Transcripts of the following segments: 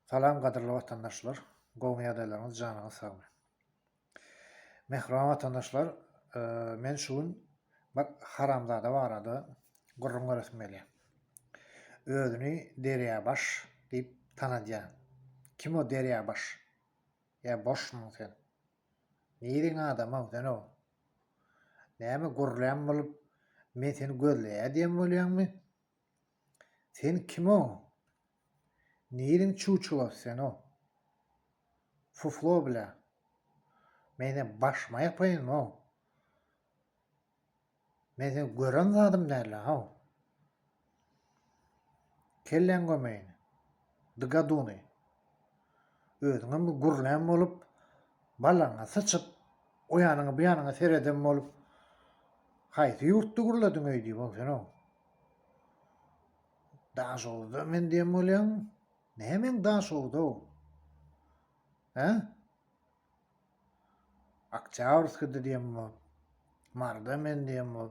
Salam gadyrly watandaşlar, gowy ýagdaýlaryňyz janyňyz sagmy. Mehriban watandaşlar, men şu gün bir haramzada barada gurrun göresim gelýär. Özüni Derýabaş diýip tanadýar. Kim o Derýabaş? Ya boşmuň sen? Nädiň adamyň sen o? Näme gurrlan bolup men seni gözleýär diýen bolýarmy? Sen kim o? Nädiň çuçular sen o? Fuflo bile. Mene başma yapayım o. Men seni gören zadım derler ha. Kellen gömeyin. Dıgaduni. Özüňem bu gurlan bolup balaňa sıçyp o ýanyňa bu ýanyňa sereden bolup haýsy ýurtdy gurladyň öýdi bol sen o. Daşowda men diýen bolýam. Nämen daşowda o? Ha? Oktýabrskda diýen bol. Marda men diýen bol.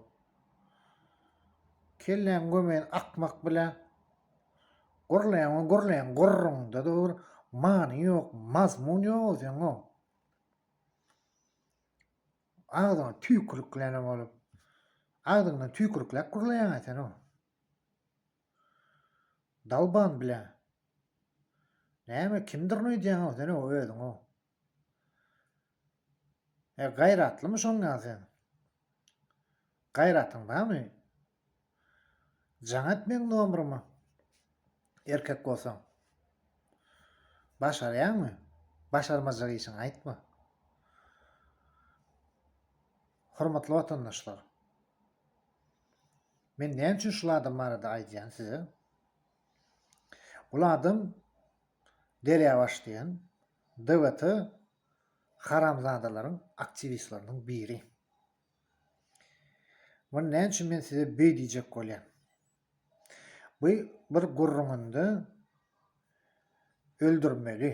Kellen gömeyin akmak bilen gurlayan gurrunda da bir many ýok, mazmun ýok sen o. Ağzına tüýkürüklenip bolup, ağzından tüýkürükläp gurlayan sen o. Dalban bilen. Näme kimdir diýen o sen o özüň o. Gaýratlymy şoňa sen? Gaýratyň barmy? Jaňat men nomrymy? Erkek bolsaň. Başarýarmy? Başarmajak işiň aýtma. Hormatly watandaşlar. Men näme üçin şol adam barada aýdýan size? Ul adam Derýabaş diýen DWT haramzadalaryň aktivistlarynyň biri. Bunu näme üçin men size beýdijek bolýar? Bu bir gurrundy öldürmeli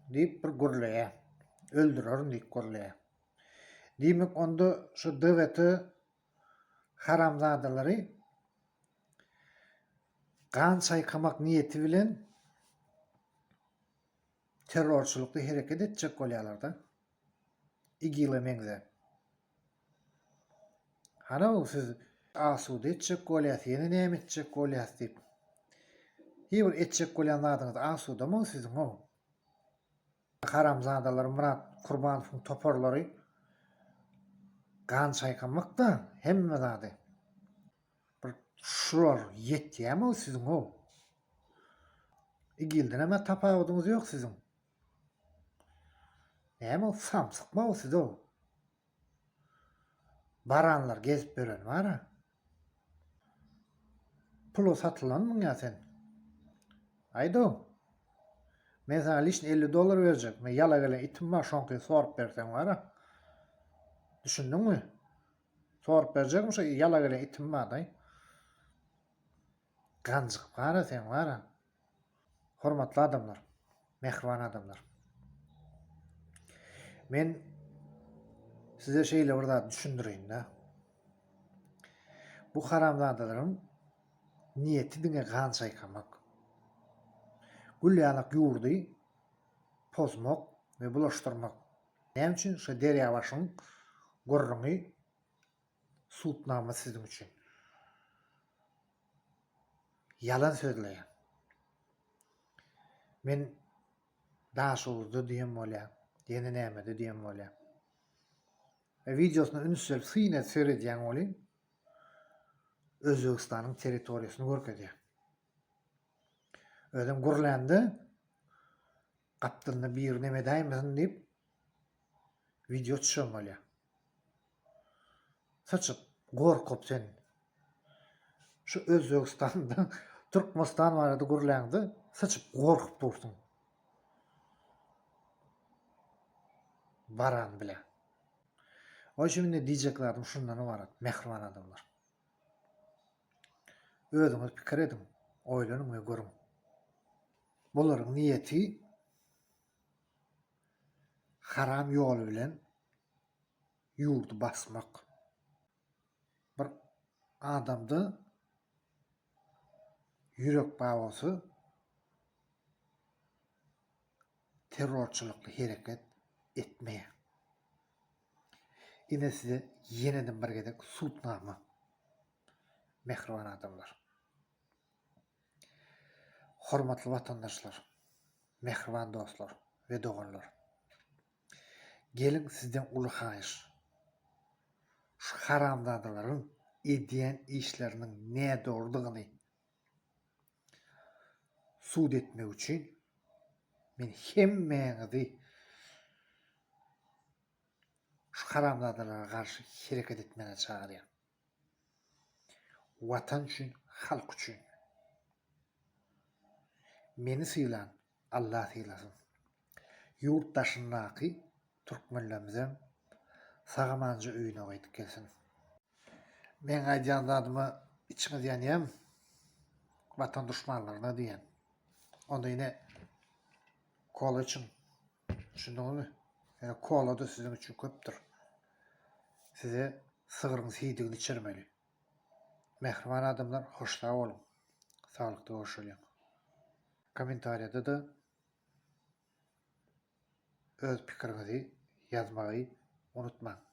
diýip bir gurlaýar. Öldürerim diýip gurlaýar. Diýmek onda şu DWT haramzadalary gan çaýkamak niýeti bilen terrorçulukda hereket etjek bolýarlar da. İgilemeňze. Hana siz asuda etjek bolýar, ýene näme etjek bolýar diýip. Hiçbir etjek bolýan zadyňyz asudamy siziň o? Haramzadalar Murat Kurbanowyň toparlary gan çaýkamak da hemme zady. Bir şular ýetýärmi siziň o? İgilden näme tapawydyňyz ýok siziň. Näme samsykma o siz o? Baranlar gezip beren bara. Pulo satylanmyň ýa sen? Aýdo. Men sana liçin $50 berjek. Men ýala gelen itim bar, şoňky sorup bersen bara. Düşündiňmi? Sorup berjekmi şo ýala gelen itim bar da. Ganjyk bara sen bara. Hormatly adamlar, mehriban adamlar. Men size şeýle burada düşündireyim da. Bu haramzadalaryň niýeti diňe gan çaýkamak. Gülýanak ýurdy pozmak we bulaşdyrmak. Näme üçin? Şu Derýabaşyň gurruny sutnama siziň üçin. Yalan sözleýär. Men daşowda diýen bolýar. Ýene näme diýen bolýar. Videosyny ünsel syna seredýän bolýar. Özbegistanyň territoriýasyny görkezýär. Özüm gurlandy. Gapdylny bir neme daýmyň diýip video çyşan bolýar. Saçyp gorkup sen. Şu Özbegistanda Türkmenistan barada gurlandy. Saçyp gorkup dursun. Baran bile. O şimdi diýjeklerim şundan ibaret, mehriban adamlar. Özüňiz pikir edin, oýlanyň we görüň. Bularyň niýeti haram ýol bilen ýurdu basmak. Bir adamda ýürek bagosy terrorçylykly hereket etmeýe. Ine size ýeneden bir gezek sultnama. Mehriban adamlar. Hormatly vatandaşlar, mehriban dostlar we doganlar. Gelin sizden uly haýyş. Şu haramzadalaryň edýän işleriniň näde ordugyny suud etmek üçin men hemmeňizi şu haramzadalara garşy hereket etmene çagyrýar. Watan üçin, halk üçin. Meni sylan, Allah sylasyn. Ýurtdaşyndaky türkmenlerimizem sagamanja öýüne gaýtyp gelsin. Men aýdýan zadymy içiňe diýenýem, watan düşmanlaryna diýen. Onda ýine kola için, düşündiňizmi? Yani kola da sizin için köpdür. Size sygyryň hiýdigini içirmeli. Mehriban adamlar, hoşda bolun. Sağlıkda görüşelim. Komentariyada da öz pikirinizi yazmayı unutmayın.